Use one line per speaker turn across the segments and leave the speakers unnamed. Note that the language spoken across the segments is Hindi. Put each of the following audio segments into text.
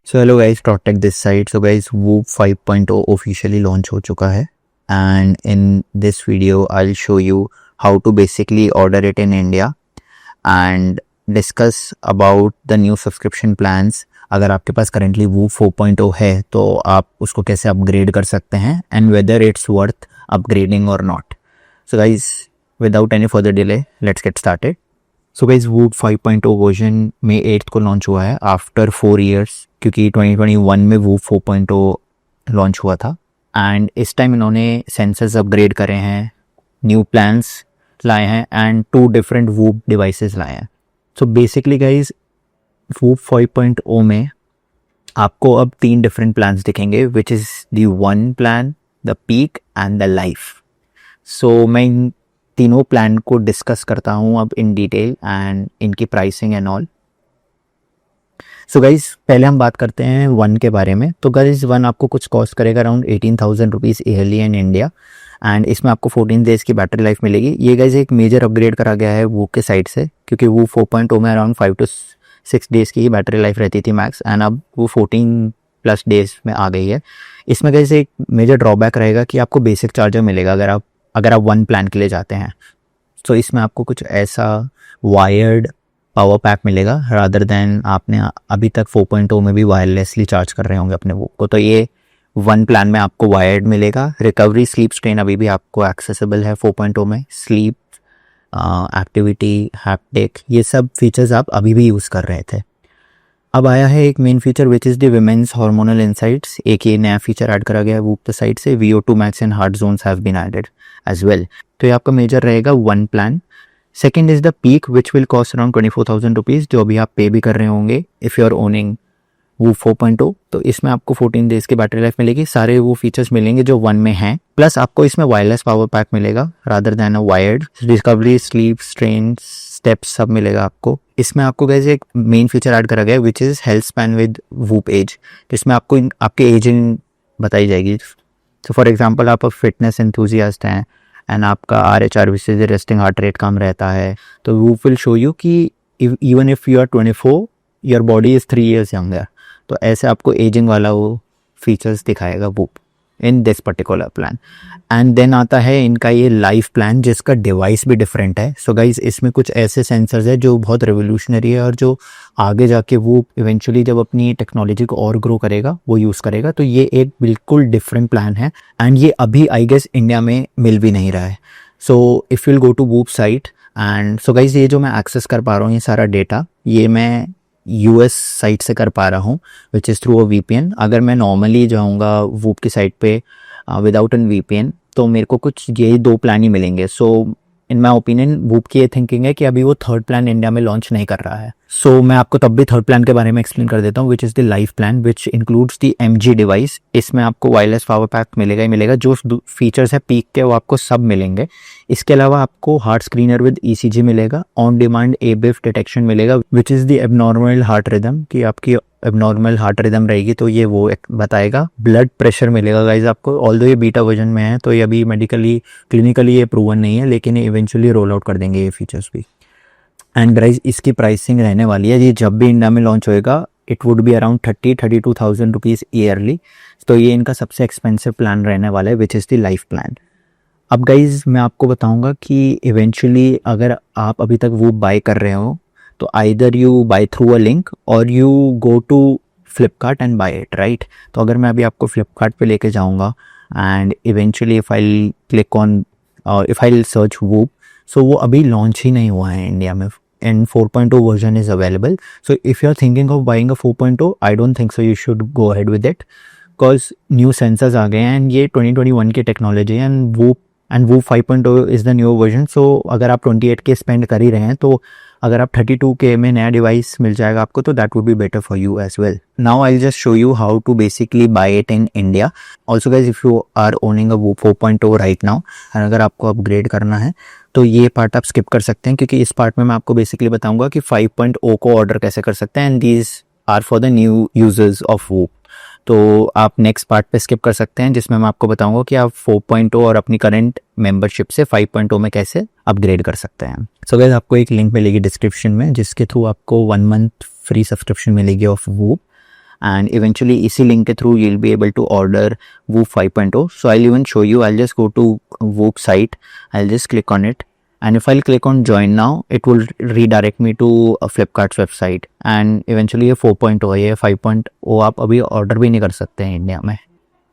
So hello guys, protect this side. So guys, Whoop 5.0 officially launch हो चुका है and in this video I will show you how to basically order it in India and discuss about the new subscription plans. अगर आपके पास करेंटली वूप 4.0 है तो आप उसको कैसे अपग्रेड कर सकते हैं and whether it's worth upgrading or not. So guys, without any further delay let's get started. So guys, Whoop 5.0 version में 8th को लॉन्च हुआ है आफ्टर 4 years, क्योंकि 2021 में वूप 4.0 लॉन्च हुआ था एंड इस टाइम इन्होंने सेंसर्स अपग्रेड करे हैं, न्यू प्लान्स लाए हैं एंड 2 डिफरेंट वूप डिवाइसेस लाए हैं। सो बेसिकली गाइस, वूप 5.0 में आपको अब 3 डिफरेंट प्लान्स दिखेंगे, which is the one plan, the peak and the life. So मैं इन तीनों प्लान को डिस्कस करता हूँ अब इन डिटेल एंड इनकी pricing and all. So guys, पहले हम बात करते हैं वन के बारे में। तो गाइज, वन आपको कुछ कॉस्ट करेगा around 18,000 rupees yearly in India and इसमें आपको 14 डेज़ की बैटरी लाइफ मिलेगी। ये गाइज एक मेजर अपग्रेड करा गया है वूप के साइड से, क्योंकि वो 4.0 में अराउंड 5 to 6 डेज़ की ही बैटरी लाइफ रहती थी मैक्स एंड अब वो 14+ डेज़ में आ गई है। इसमें गाइज एक मेजर ड्रॉबैक रहेगा कि आपको बेसिक चार्जर मिलेगा अगर आप वन प्लान के लिए जाते हैं। तो इसमें आपको कुछ ऐसा वायर्ड पावर पैक मिलेगा रादर देन आपने अभी तक 4.0 में भी वायरलेसली चार्ज कर रहे होंगे अपने वो को। तो ये वन प्लान में आपको वायर्ड मिलेगा। रिकवरी, स्लीप स्ट्रेन अभी भी आपको एक्सेसिबल है 4.0 में। स्लीप, एक्टिविटी, हैप्टिक, ये सब फीचर्स आप अभी भी यूज़ कर रहे थे। अब आया है एक main feature which is the women's hormonal insights. एक ये नया फीचर ऐड करा गया है वूप द साइड से। VO2 max and heart zones have been added as well. तो ये आपका मेजर रहेगा one plan. Second is the peak which will cost around 24,000 rupees, जो अभी आप पे भी कर रहे होंगे if you are owning Whoop 4.0। तो इसमें आपको 14 डेज़ की बैटरी लाइफ मिलेगी। सारे वो फीचर्स मिलेंगे जो वन में हैं, प्लस आपको इसमें वायरलेस पावर पैक मिलेगा rather than a wired. Recovery, sleep, strain, steps सब मिलेगा आपको। इसमें आपको कैसे एक मेन फीचर ऐड करा गया है which is health span with Whoop age. इसमें आपको आपके एजिंग बताई जाएगी। तो फॉर एग्जांपल, आप फिटनेस एंथुजियास्ट हैं एंड आपका RHRV से रेस्टिंग हार्ट रेट कम रहता है, तो वूप विल शो यू कि even if you are 24 your body is 3 years younger. तो ऐसे आपको एजिंग वाला वो फीचर्स दिखाएगा Whoop in this particular plan. And then आता है इनका ये लाइफ प्लान, जिसका डिवाइस भी डिफरेंट है। सो गाइज, इसमें कुछ ऐसे सेंसर्स है जो बहुत रेवोल्यूशनरी है और जो आगे जाके वो इवेंचुअली जब अपनी टेक्नोलॉजी को और ग्रो करेगा वो यूज़ करेगा। तो ये एक बिल्कुल डिफरेंट प्लान है एंड ये अभी आई गेस इंडिया में मिल भी नहीं रहा है। So if will go to Whoop site and so guys, ये जो मैं एक्सेस कर पा रहा हूँ ये सारा डेटा, ये मैं US साइट से कर पा रहा हूँ which is through a VPN। अगर मैं नॉर्मली जाऊँगा वूप की साइट पे विदाउट एन VPN तो मेरे को कुछ यही 2 प्लान ही मिलेंगे। सो इन माई ओपिनियन वूप की ये थिंकिंग है कि अभी वो थर्ड प्लान इंडिया में लॉन्च नहीं कर रहा है। सो मैं आपको तब भी थर्ड प्लान के बारे में एक्सप्लेन कर देता हूँ विच is the life plan which includes the MG device. इसमें आपको वायरलेस पावर पैक मिलेगा ही मिलेगा। जो फीचर्स है पीक के वो आपको सब मिलेंगे। इसके अलावा आपको हार्ट स्क्रीनर विद ECG मिलेगा, ऑन डिमांड ABIF डिटेक्शन मिलेगा विच is the abnormal heart rhythm, कि आपकी एबनॉर्मल हार्ट रिदम रहेगी तो ये वो बताएगा। ब्लड प्रेशर मिलेगा गाइज आपको, ऑल्दो ये बीटा वर्जन में है तो ये अभी मेडिकली क्लिनिकली ये प्रूवन नहीं है, लेकिन ये इवेंचुअली रोल आउट कर देंगे ये फीचर्स भी। एंड गाइज, इसकी प्राइसिंग रहने वाली है, ये जब भी इंडिया में लॉन्च होएगा it would be around 32,000 rupees yearly. तो ये इनका सबसे एक्सपेंसिव प्लान रहने वाला है which is the life plan. अब गाइज, मैं आपको बताऊंगा कि इवेंचुअली अगर आप अभी तक वो बाय कर रहे हो तो either you buy through a link or you go to Flipkart and buy it, right. तो अगर मैं अभी आपको फ्लिपकार्ट पे लेके जाऊंगा and eventually if I click on if I search Whoop, so वो अभी लॉन्च ही नहीं हुआ है इंडिया में and 4.0 version is available. So if you are thinking of buying a 4.0, I don't think so you should go ahead with it, because new sensors आ गए हैं एंड ये 2021 की टेक्नोलॉजी है and Whoop 5.0 is the new version. So अगर आप 28K स्पेंड कर ही रहे हैं तो अगर आप 32K में नया डिवाइस मिल जाएगा आपको तो that would be better for you as well. Now I just show you how to basically buy it in India. Also guys, if you are owning a Whoop 4.0 right now and अगर आपको अपग्रेड करना है तो ये पार्ट आप स्किप कर सकते हैं, क्योंकि इस पार्ट में मैं आपको बेसिकली बताऊंगा कि 5.0 को ऑर्डर कैसे कर सकते हैं and these are for the new users of Whoop. तो आप नेक्स्ट पार्ट पे स्किप कर सकते हैं जिसमें मैं आपको बताऊंगा कि आप 4.0 और अपनी करंट मेंबरशिप से 5.0 में कैसे अपग्रेड कर सकते हैं। सो गाइस, आपको एक लिंक मिलेगी डिस्क्रिप्शन में जिसके थ्रू आपको 1 month फ्री सब्सक्रिप्शन मिलेगी ऑफ वूप and eventually इसी link के through you'll be able to order Whoop 5.0. So I'll even show you. I'll just go to Whoop site. I'll just click on it, and if I'll click on join now, it will redirect me to Flipkart's website. And eventually ये 4.0 है, ये 5.0 आप अभी ऑर्डर भी नहीं कर सकते हैं इंडिया में.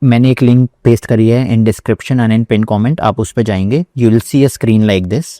मैंने एक लिंक पेस्ट करी है in description and in pin comment. आप उस पर जाएंगे, you will see a screen like this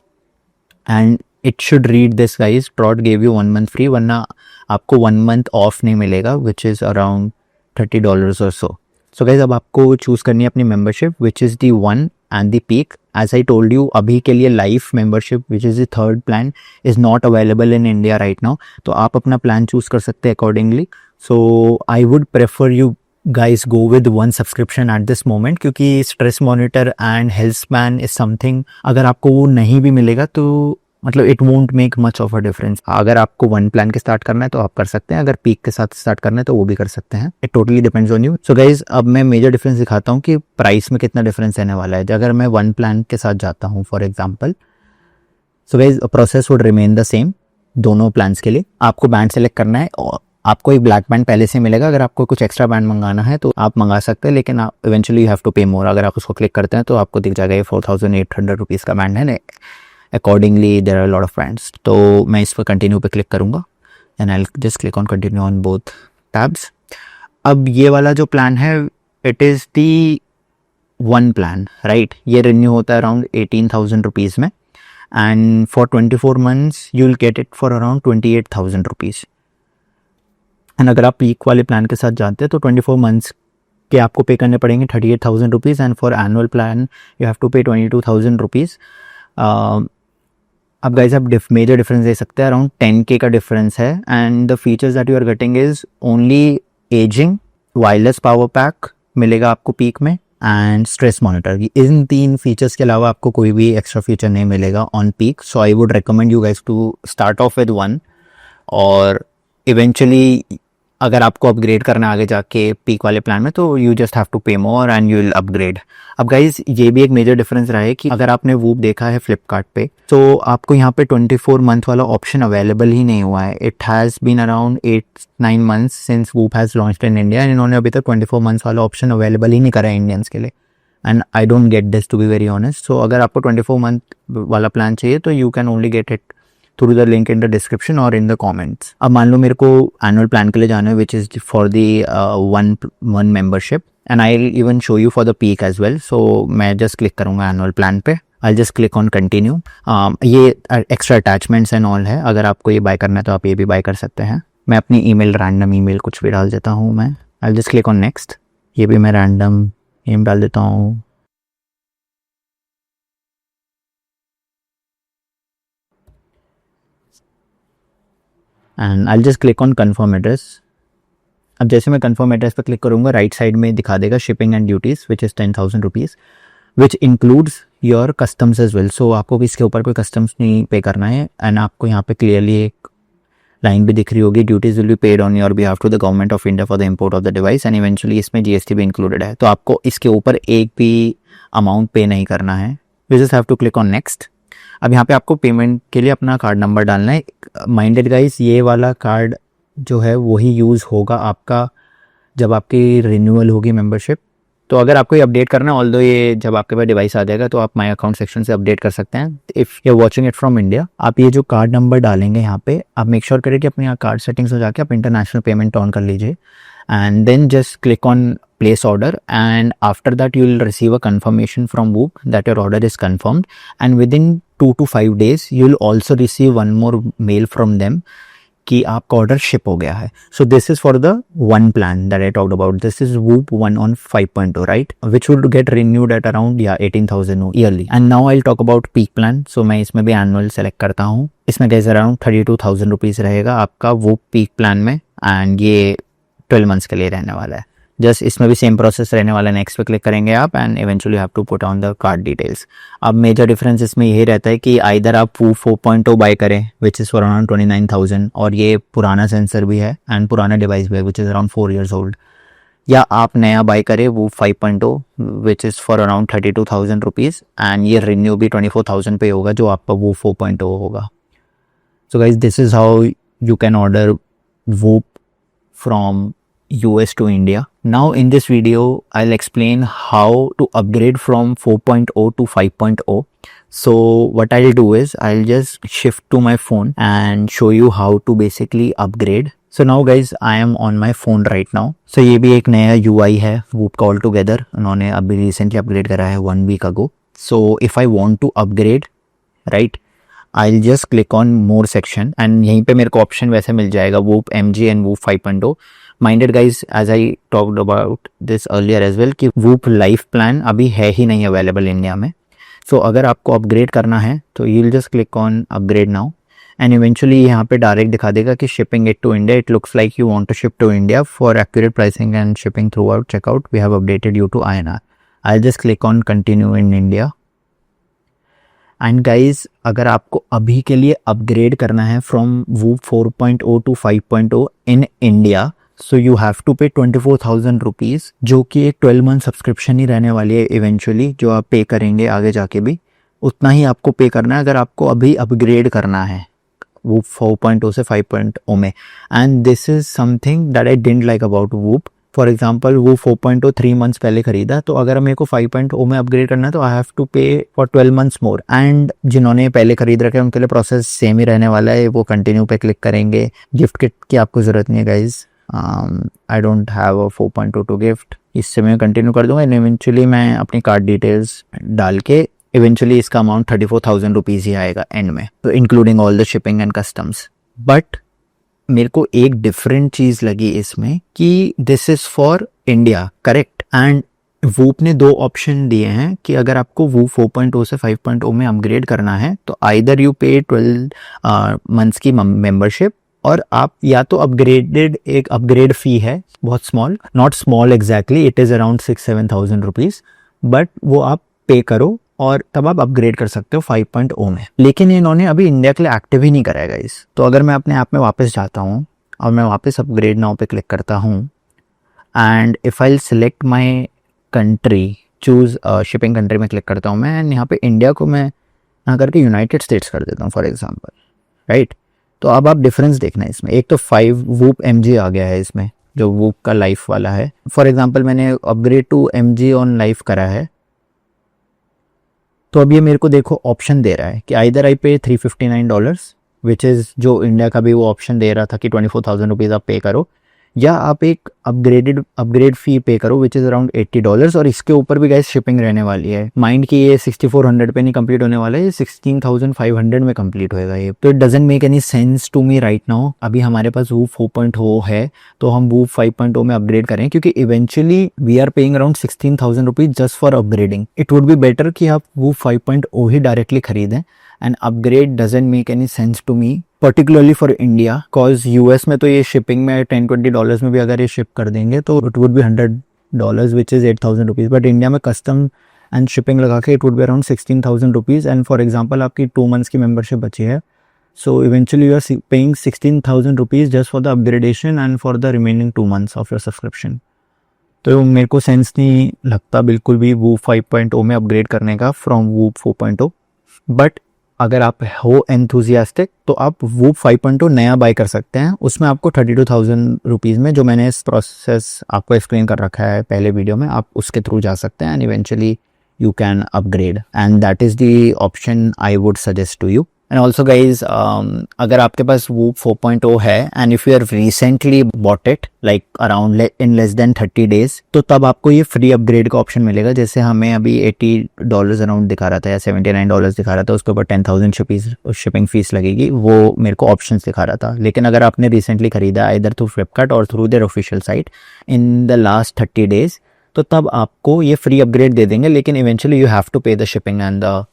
and it should read this guys, trout gave you 1 month free, वरना आपको 1 month ऑफ नहीं मिलेगा, विच इज़ अराउंड $30 और सो. सो गाइज अब आपको चूज़ करनी है अपनी membership, which is the one and the peak. As I told you, अभी के लिए life membership which is the third plan is not available in India right now. तो आप अपना प्लान चूज़ कर सकते हैं accordingly. So I would prefer you guys go with one subscription at this moment, क्योंकि stress monitor and health span is something, अगर आपको वो नहीं भी मिलेगा तो मतलब it won't make much of a difference. अगर आपको वन प्लान के स्टार्ट करना है तो आप कर सकते हैं, अगर पीक के साथ स्टार्ट करना है तो वो भी कर सकते हैं. It totally depends on you. So guys अब मैं मेजर डिफरेंस दिखाता हूँ कि प्राइस में कितना डिफरेंस रहने वाला है अगर मैं वन प्लान के साथ जाता हूँ for example. So guys process would remain the same दोनों प्लान्स के लिए. आपको बैंड सेलेक्ट करना है और आपको एक ब्लैक बैंड पहले से मिलेगा. अगर आपको कुछ एक्स्ट्रा बैंड मंगाना है तो आप मंगा सकते हैं, लेकिन आप इवेंचुअली यू हैव टू पे मोर. अगर आप उसको क्लिक करते हैं तो आपको दिख जाएगा ये 4800 रुपीज़ का बैंड है. Accordingly there are lot of bands. तो मैं इस पर कंटिन्यू पे क्लिक करूँगा and I just click on continue on both tabs. अब ये वाला जो प्लान है it is the one plan right. ये रिन्यू होता है अराउंड 18,000 रुपीज़ में, and for 24 months you will get it for around 28,000 rupees. And अगर आप पीक वाले प्लान के साथ जाते हैं तो 24 months के आपको पे करने पड़ेंगे 38,000 rupees, and for annual plan you have to pay 22,000 rupees. अब गाइज आप मेजर डिफरेंस दे सकते हैं, अराउंड 10K का डिफरेंस है. And the features that you are getting is only aging, wireless power pack मिलेगा आपको पीक में, एंड स्ट्रेस मॉनिटर. इन 3 फीचर्स के अलावा आपको कोई भी एक्स्ट्रा फीचर नहीं मिलेगा on peak. So I would recommend you guys to start off with one, और इवेंचुअली अगर आपको अपग्रेड करना है आगे जाके पीक वाले प्लान में तो यू जस्ट हैव टू पे more and you will upgrade. अब गाइज ये भी एक मेजर डिफरेंस रहा है कि अगर आपने वूप देखा है फ्लिपकार्ट पे तो आपको यहाँ पे 24 month वाला ऑप्शन अवेलेबल ही नहीं हुआ है. It has been around 8-9 months since Whoop has launched in India, and इन्होंने अभी तक 24 months वाला ऑप्शन अवेलेबल ही नहीं करा है इंडियंस के लिए. And I don't get this to be very honest. So अगर आपको 24 month वाला प्लान चाहिए तो you can only get it through the link in the description or in the comments. अब मान लो मेरे को एनुअल प्लान के लिए जाना है which is for the one membership, and I will even show you for the peak as well. So मैं जस्ट क्लिक करूँगा एनुअल प्लान पे. I just click on continue. ये एक्स्ट्रा अटैचमेंट्स एंड ऑल है, अगर आपको ये बाय करना है तो आप ये भी बाय कर सकते हैं. मैं अपनी ईमेल रैंडम ईमेल कुछ भी डाल देता हूँ. मैं I just click on next. ये भी मैं रैंडम ईमेल डाल देता हूँ. And I just click on confirm address. अब जैसे मैं कन्फर्म एड्रेस पर क्लिक करूँगा राइट साइड में दिखा देगा shipping and duties which is 10,000 rupees which includes your customs as well. So आपको भी इसके ऊपर कोई कस्टम्स नहीं पे करना है. एंड आपको यहाँ पे क्लियरली एक लाइन भी दिख रही होगी, duties will be paid on your behalf to the government of India for the import of the device, and eventually इसमें GST भी इंक्लूडेड है. तो आपको इसके ऊपर एक भी अमाउंट पे नहीं करना है. You just have to click on next. अब यहाँ पे आपको पेमेंट के लिए अपना कार्ड नंबर डालना है. माइंडेड गाइस ये वाला कार्ड जो है वही यूज़ होगा आपका जब आपकी रिन्यूअल होगी मेंबरशिप. तो अगर आपको ये अपडेट करना है, ऑल्दो ये जब आपके पास डिवाइस आ जाएगा तो आप माई अकाउंट सेक्शन से अपडेट कर सकते हैं. If you are watching it from India, आप ये जो कार्ड नंबर डालेंगे यहाँ पे, आप मेक श्योर करें कि अपने यहाँ कार्ड सेटिंग्स हो जाके आप इंटरनेशनल पेमेंट ऑन कर लीजिए, and then just click on place order, and after that you will receive a confirmation from Whoop that your order is confirmed, and within 2 to 5 days you will also receive one more mail from them कि आपका ऑर्डर शिप हो गया है. So this is for the one plan that I talked about. This is Whoop 1 on 5.0 right, which would get renewed at around 18,000 yearly. And now I will talk about peak plan. So मैं इसमें भी एनुअल सेलेक्ट करता हूँ. इसमें गैस अराउंड 32,000 रुपीज़ रहेगा आपका Whoop पीक प्लान में, एंड ये 12 months के लिए रहने वाला है. जस्ट इसमें भी सेम प्रोसेस रहने वाला है. नेक्स्ट पे क्लिक करेंगे आप, and eventually have to put on the card details. अब मेजर डिफरेंस इसमें यही रहता है कि आइदर आप Whoop 4.0 बाय करें विच इज़ फॉर अराउंड 29,000, और ये पुराना सेंसर भी है एंड पुराना डिवाइस भी है which is around 4 years old, या आप नया बाय करें Whoop 5.0 which is for around 32,000 rupees, and ये रिन्यू भी 24,000 पे होगा जो आपका Whoop 4.0 होगा. So guys this is how you can order Whoop from US to India. Now in this video I'll explain how to upgrade from 4.0 to 5.0. So what I'll do is I'll just shift to my phone and show you how to basically upgrade. So now guys I am on my phone right now. So ये भी एक नया UI है Whoop का altogether. उन्होंने अभी recently upgrade करा है 1 week ago. So if I want to upgrade, right, I'll just click on more section and यहीं पे मेरे को ऑप्शन वैसे मिल जाएगा Whoop MG and Whoop 5.0. Minded guys, as I talked about this earlier as well कि Whoop लाइफ प्लान अभी है ही नहीं अवेलेबल इंडिया में. So अगर आपको अपग्रेड करना है तो you'll just click on upgrade now and eventually यहाँ पे डायरेक्ट दिखा देगा कि shipping it to India. It looks like you want to ship to India. For accurate pricing and shipping throughout checkout we have updated you to INR. I'll just click on continue in India. And guys अगर आपको अभी के लिए अपग्रेड करना है from Whoop 4.0 to 5.0 in India, so you have to pay 24,000 rupees, जो कि एक 12 मंथ सब्सक्रिप्शन ही रहने वाली है इवेंचुअली, जो आप पे करेंगे आगे जाके भी उतना ही आपको पे करना है अगर आपको अभी अपग्रेड करना है Whoop 4.0 से 5.0 में. And this is something that I didn't like about Whoop. For example वो 4.0 3 मंथ्स पहले खरीदा, तो अगर मेरे को 5.0 में अपग्रेड करना है तो आई हैव टू पे फॉर 12 मंथ्स मोर. एंड जिन्होंने पहले खरीद रखे उनके लिए प्रोसेस सेम ही रहने वाला है. वो कंटिन्यू पे क्लिक करेंगे. गिफ्ट किट की आपको ज़रूरत नहीं है guys. I don't have a 4.0 to gift. इससे मैं कंटिन्यू कर दूंगा एंड इवेंचुअली मैं अपनी कार्ड डिटेल्स डाल के इवेंचुअली इसका अमाउंट 34,000 रुपीज़ ही आएगा एंड में, तो including all the shipping and customs. But मेरे को एक डिफरेंट चीज लगी इसमें कि this is for India, correct. And Whoop ने 2 ऑप्शन दिए हैं कि अगर आपको Whoop 4.0 से 5.0 में अपग्रेड करना है तो आइदर यू पे 12 मंथ्स की मेंबरशिप, और आप या तो अपग्रेडेड एक अपग्रेड फी है बहुत small, not small exactly, it is around 6-7,000 rupees, but वो आप पे करो और तब आप अपग्रेड कर सकते हो 5.0 में. लेकिन इन्होंने अभी इंडिया के लिए एक्टिव ही नहीं कराएगा इस. तो अगर मैं अपने ऐप में वापस जाता हूँ और मैं वापस अपग्रेड नाउ पे क्लिक करता हूँ and if I select my country, choose shipping country में क्लिक करता हूँ मैं, एंड यहाँ पे इंडिया को मैं यहाँ करके यूनाइटेड स्टेट्स कर देता हूँ फॉर एग्जाम्पल, राइट. तो अब आप डिफरेंस देखना है इसमें. एक तो 5 Whoop MG आ गया है इसमें जो Whoop का लाइफ वाला है. फॉर एग्जाम्पल मैंने upgrade to MG on life करा है, तो अब ये मेरे को देखो ऑप्शन दे रहा है कि आइदर आई पे $359 विच इज़ जो इंडिया का भी वो ऑप्शन दे रहा था कि 24,000 रुपीज़ आप पे करो, या आप एक अपग्रेड फ़ी पे करो विच इज़ अराउंड $80. और इसके ऊपर भी गाइस शिपिंग रहने वाली है. माइंड कि ये 6400 पे नहीं कंप्लीट होने वाला है, ये 16,500 में कंप्लीट होएगा ये. तो it doesn't make any sense to me right now. अभी हमारे पास Whoop 4.0 है तो हम Whoop 5.0 में अपग्रेड करें, क्योंकि eventually we are paying around 16,000 rupees just for upgrading. It would be better कि आप Whoop 5.0 ही डायरेक्टली खरीदें. And upgrade doesn't make any sense to me particularly for India, cause US में तो ये शिपिंग में $10-20 में भी अगर ये शिप कर देंगे तो it would be $100 which is 8,000 rupees. But India में कस्टम एंड शिपिंग लगा के it would be around 16,000 rupees. And for example आपकी 2 मंथ्स की मेंबरशिप बची है, so eventually you are paying 16,000 rupees just for the upgradation and for the remaining 2 months of your subscription. तो मेरे को सेंस नहीं लगता बिल्कुल भी Whoop 5.0 में अपग्रेड करने का फ्रॉम Whoop 4.0. बट अगर आप हो एंथुजियास्टिक तो आप Whoop 5.0 नया बाय कर सकते हैं. उसमें आपको 32,000 रुपीज़ में, जो मैंने इस प्रोसेस आपको एक्सप्लेन कर रखा है पहले वीडियो में, आप उसके थ्रू जा सकते हैं and eventually you can upgrade. And that is the option I would suggest to you. And also guys अगर आपके पास Whoop 4.0 है and if you are recently bought it like around in less than 30 days, तो तब आपको ये फ्री अपग्रेड का ऑप्शन मिलेगा. जैसे हमें अभी $80 अराउंड दिखा रहा था या $79 दिखा रहा था, उसके ऊपर 10,000 शिपिंग फीस लगेगी, वो मेरे को ऑप्शन दिखा रहा था. लेकिन अगर आपने रिसेंटली खरीदा इधर थ्रू फ्लिपकार्ट और through their official site in the last 30 days, तो तब आपको ये फ्री अपग्रेड दे देंगे. लेकिन इवेंचुअली यू हैव टू पे the shipping and the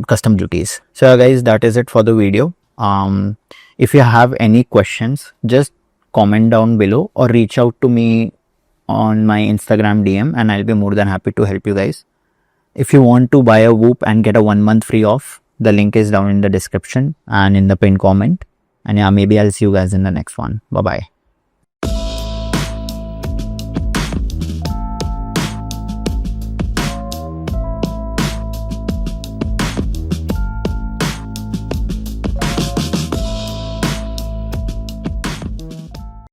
custom duties. So guys, that is it for the video. If you have any questions, just comment down below or reach out to me on my Instagram DM and I'll be more than happy to help you guys. If you want to buy a Whoop and get a 1 month free off, the link is down in the description and in the pinned comment. And yeah, maybe I'll see you guys in the next one. Bye bye.